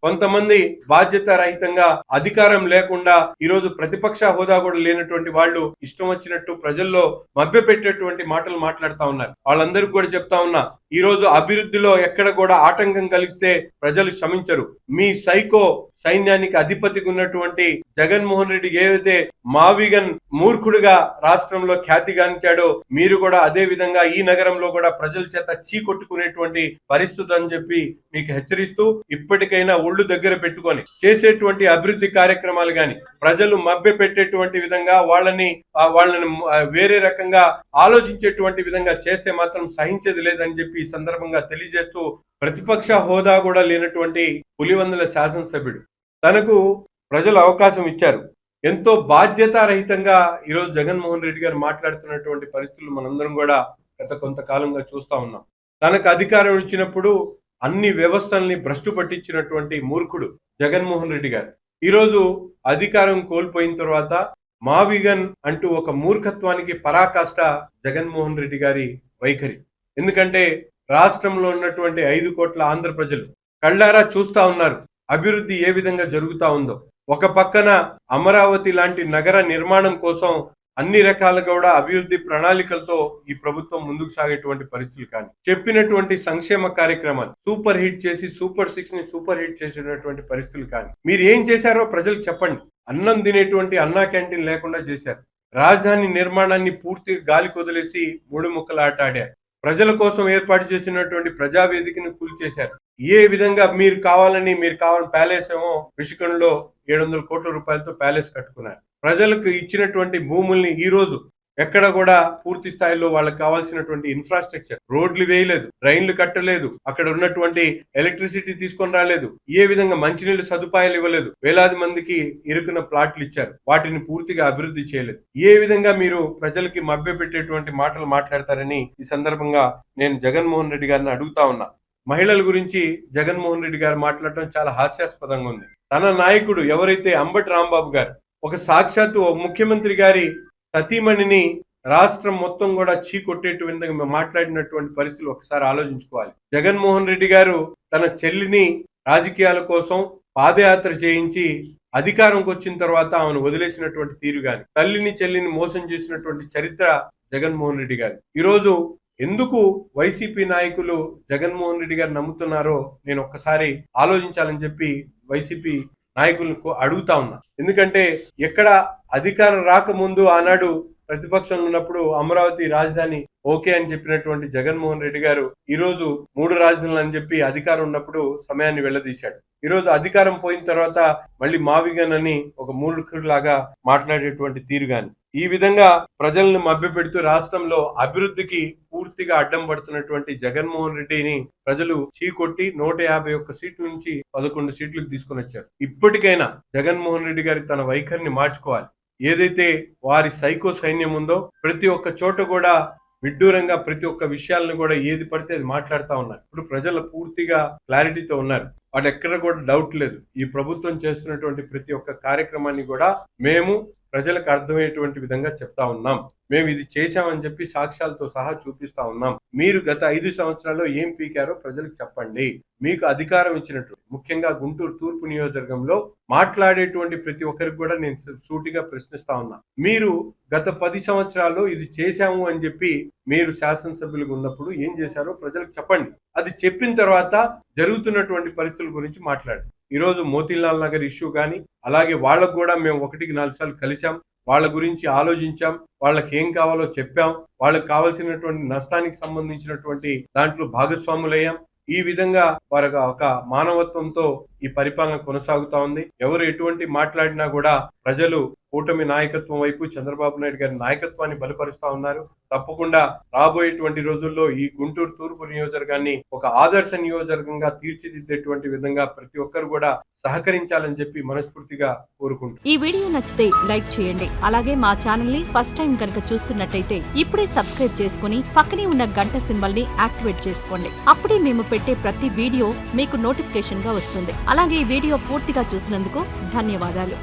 కొంతమంది బాధ్యత రహితంగా అధికారం లేకుండా ఈరోజు ప్రతిపక్ష హోదా కూడా లేనటువంటి వాళ్ళు ఇష్టం వచ్చినట్టు ప్రజల్లో మభ్యపెట్టేటువంటి మాటలు మాట్లాడుతా ఉన్నారు. వాళ్ళందరికీ కూడా చెప్తా ఉన్నా, ఈ రోజు అభివృద్ధిలో ఎక్కడ కూడా ఆటంకం కలిగిస్తే ప్రజలు క్షమించరు. మీ సైకో సైన్యానికి అధిపతిగా ఉన్నటువంటి జగన్మోహన్ రెడ్డి ఏదైతే మావిగన్ మూర్ఖుడిగా రాష్ట్రంలో ఖ్యాతిగాంచాడో మీరు కూడా అదే విధంగా ఈ నగరంలో కూడా ప్రజల చేత చీకొట్టుకునేటువంటి పరిస్థితి అని చెప్పి మీకు హెచ్చరిస్తూ, ఇప్పటికైనా ఒళ్ళు దగ్గర పెట్టుకొని చేసేటువంటి అభివృద్ధి కార్యక్రమాలు గాని ప్రజలు మభ్య పెట్టేటువంటి విధంగా వాళ్ళని వేరే రకంగా ఆలోచించేటువంటి విధంగా చేస్తే మాత్రం సహించేది లేదని చెప్పి ఈ సందర్భంగా తెలియజేస్తూ, ప్రతిపక్ష హోదా కూడా లేనటువంటి పులివెందుల శాసనసభ్యుడు తనకు ప్రజలు అవకాశం ఇచ్చారు. ఎంతో బాధ్యతారహితంగా ఈరోజు జగన్మోహన్ రెడ్డి గారు మాట్లాడుతున్నటువంటి పరిస్థితులు మనందరం కూడా గత కొంతకాలంగా చూస్తా ఉన్నాం. తనకు అధికారం ఇచ్చినప్పుడు అన్ని వ్యవస్థల్ని భ్రష్టు పట్టించినటువంటి మూర్ఖుడు జగన్మోహన్ రెడ్డి గారు ఈరోజు అధికారం కోల్పోయిన తర్వాత మావిగన్ అంటూ ఒక మూర్ఖత్వానికి పరాకాష్ట జగన్మోహన్ రెడ్డి గారి వైఖరి. ఎందుకంటే రాష్ట్రంలో ఉన్నటువంటి 5 కోట్ల ఆంధ్ర ప్రజలు కళ్ళారా చూస్తా ఉన్నారు అభివృద్ధి ఏ విధంగా జరుగుతా ఉందో. ఒక పక్కన అమరావతి లాంటి నగర నిర్మాణం కోసం అన్ని రకాలుగా కూడా అభివృద్ధి ప్రణాళికలతో ఈ ప్రభుత్వం ముందుకు సాగేటువంటి పరిస్థితులు కానీ, చెప్పినటువంటి సంక్షేమ కార్యక్రమాలు సూపర్ హిట్ చేసి సూపర్ 6 ని సూపర్ హిట్ చేసినటువంటి పరిస్థితులు కానీ, మీరు ఏం చేశారో ప్రజలకు చెప్పండి. అన్నం తినేటువంటి అన్నా క్యాంటీన్ లేకుండా చేశారు. రాజధాని నిర్మాణాన్ని పూర్తిగా గాలి కొదిలేసి 3 ముక్కలు ఆట ఆడారు. ప్రజల కోసం ఏర్పాటు చేసినటువంటి ప్రజావేదికను కూల్చేశారు. ఏ విధంగా మీరు కావాలని ప్యాలెస్ ఏమో రిషికొండలో 700 కోట్ల రూపాయలతో ప్యాలెస్ కట్టుకున్నారు. ప్రజలకు ఇచ్చినటువంటి భూముల్ని ఈ రోజు ఎక్కడ కూడా పూర్తి స్థాయిలో వాళ్ళకి కావాల్సినటువంటి ఇన్ఫ్రాస్ట్రక్చర్, రోడ్లు వేయలేదు, ట్రైన్లు కట్టలేదు, అక్కడ ఉన్నటువంటి ఎలక్ట్రిసిటీ తీసుకొని రాలేదు, ఏ విధంగా మంచినీళ్ళ సదుపాయాలు ఇవ్వలేదు, వేలాది మందికి ఇరుకున్న ప్లాట్లు ఇచ్చారు, వాటిని పూర్తిగా అభివృద్ధి చేయలేదు. ఏ విధంగా మీరు ప్రజలకి మభ్య పెట్టేటువంటి మాటలు మాట్లాడతారని ఈ సందర్భంగా నేను జగన్మోహన్ రెడ్డి గారిని అడుగుతా ఉన్నా. మహిళల గురించి జగన్మోహన్ రెడ్డి గారు మాట్లాడటం చాలా హాస్యాస్పదంగా ఉంది. తన నాయకుడు ఎవరైతే అంబటి రాంబాబు గారు ఒక సాక్షాత్తు ముఖ్యమంత్రి గారి సతీమణిని రాష్ట్రం మొత్తం కూడా చీకొట్టేటు విధంగా మాట్లాడినటువంటి పరిస్థితులు ఒకసారి ఆలోచించుకోవాలి. జగన్మోహన్ రెడ్డి గారు తన చెల్లిని రాజకీయాల కోసం పాదయాత్ర చేయించి అధికారంకి వచ్చిన తర్వాత ఆమెను వదిలేసినటువంటి తీరు గాని, తల్లిని చెల్లిని మోసం చేసినటువంటి చరిత్ర జగన్మోహన్ రెడ్డి గారు. ఈరోజు ఎందుకు వైసీపీ నాయకులు జగన్మోహన్ రెడ్డి గారు నమ్ముతున్నారో నేను ఒక్కసారి ఆలోచించాలని చెప్పి వైసీపీ నాయకులకు అడుగుతా ఉన్నా. ఎందుకంటే ఎక్కడ అధికారం రాకముందు ఆనాడు ప్రతిపక్షంలో ఉన్నప్పుడు అమరావతి రాజధాని ఓకే అని చెప్పినటువంటి జగన్మోహన్ రెడ్డి గారు ఈరోజు 3 రాజధానులు అని చెప్పి అధికారం ఉన్నప్పుడు సమయాన్ని వెళ్లదీశాడు. ఈరోజు అధికారం పోయిన తర్వాత మళ్ళీ మావిగన్ అని ఒక మూర్ఖుడిలాగా మాట్లాడేటువంటి తీరు గాని, ఈ విధంగా ప్రజలను మభ్యపెడుతూ రాష్ట్రంలో అభివృద్ధికి పూర్తిగా అడ్డం పడుతున్నటువంటి జగన్మోహన్ రెడ్డిని ప్రజలు చీకొట్టి 151 సీట్ల నుంచి 11 సీట్లకు తీసుకొని వచ్చారు. ఇప్పటికైనా జగన్మోహన్ రెడ్డి గారి తన వైఖరిని మార్చుకోవాలి. ఏదైతే వారి సైకో సైన్యం ఉందో ప్రతి ఒక్క చోట కూడా విడ్డూరంగా ప్రతి ఒక్క విషయాలను కూడా ఏది పడితే అది మాట్లాడుతూ ఉన్నారు. ఇప్పుడు ప్రజలు పూర్తిగా క్లారిటీతో ఉన్నారు. వాటి ఎక్కడ కూడా డౌట్ లేదు. ఈ ప్రభుత్వం చేస్తున్నటువంటి ప్రతి ఒక్క కార్యక్రమాన్ని కూడా మేము ప్రజలకు అర్థమయ్యేటువంటి విధంగా చెప్తా ఉన్నాం. మేము ఇది చేశామని చెప్పి సాక్ష్యాలతో సహా చూపిస్తా ఉన్నాం. మీరు గత 5 సంవత్సరాల్లో ఏం పీకారో ప్రజలకు చెప్పండి. మీకు అధికారం ఇచ్చినట్టు ముఖ్యంగా గుంటూరు తూర్పు నియోజకవర్గంలో మాట్లాడేటువంటి ప్రతి ఒక్కరికి కూడా నేను సూటిగా ప్రశ్నిస్తా ఉన్నా. మీరు గత 10 సంవత్సరాల్లో ఇది చేశాము అని చెప్పి మీరు శాసనసభ్యులుగా ఉన్నప్పుడు ఏం చేశారో ప్రజలకు చెప్పండి. అది చెప్పిన తర్వాత జరుగుతున్నటువంటి పరిస్థితుల గురించి మాట్లాడండి. ఈరోజు మోతీలాల్ నగర్ ఇష్యూ కానీ, అలాగే వాళ్ళకు కూడా మేము 1కి 4 సార్లు కలిసాం, వాళ్ళ గురించి ఆలోచించాం, వాళ్ళకి ఏం కావాలో చెప్పాం, వాళ్ళకి కావాల్సినటువంటి నష్టానికి సంబంధించినటువంటి దాంట్లో భాగస్వాములయ్యాం. ఈ విధంగా వారి ఒక మానవత్వంతో ఈ పరిపాలన కొనసాగుతా ఉంది. ఎవరు ఎటువంటి మాట్లాడినా కూడా ప్రజలు కూటమి నాయకత్వం వైపు చంద్రబాబు నాయుడు గారి నాయకత్వాన్ని బలపరుస్తా ఉన్నారు. తప్పకుండా రాబోయేటువంటి రోజుల్లో ఈ గుంటూరు తూర్పు నియోజకవర్గాన్ని ఒక ఆదర్శ నియోజకవర్గంగా తీర్చిదిద్దేటువంటి విధంగా ప్రతి ఒక్కరు కూడా సహకరించాలని చెప్పి మనస్ఫూర్తిగా కోరుకుంటున్నాను. ఈ వీడియో నచ్చితే లైక్ చేయండి. అలాగే మా ఛానల్ ని ఫస్ట్ టైం కనుక చూస్తున్నట్టయితే ఇప్పుడే సబ్స్క్రైబ్ చేసుకుని పక్కనే ఉన్న గంట సింబల్ ని యాక్టివేట్ చేసుకోండి. అప్పుడే మేము పెట్టే ప్రతి వీడియో మీకు నోటిఫికేషన్ గా వస్తుంది. అలాగే ఈ వీడియో పూర్తిగా చూసినందుకు ధన్యవాదాలు.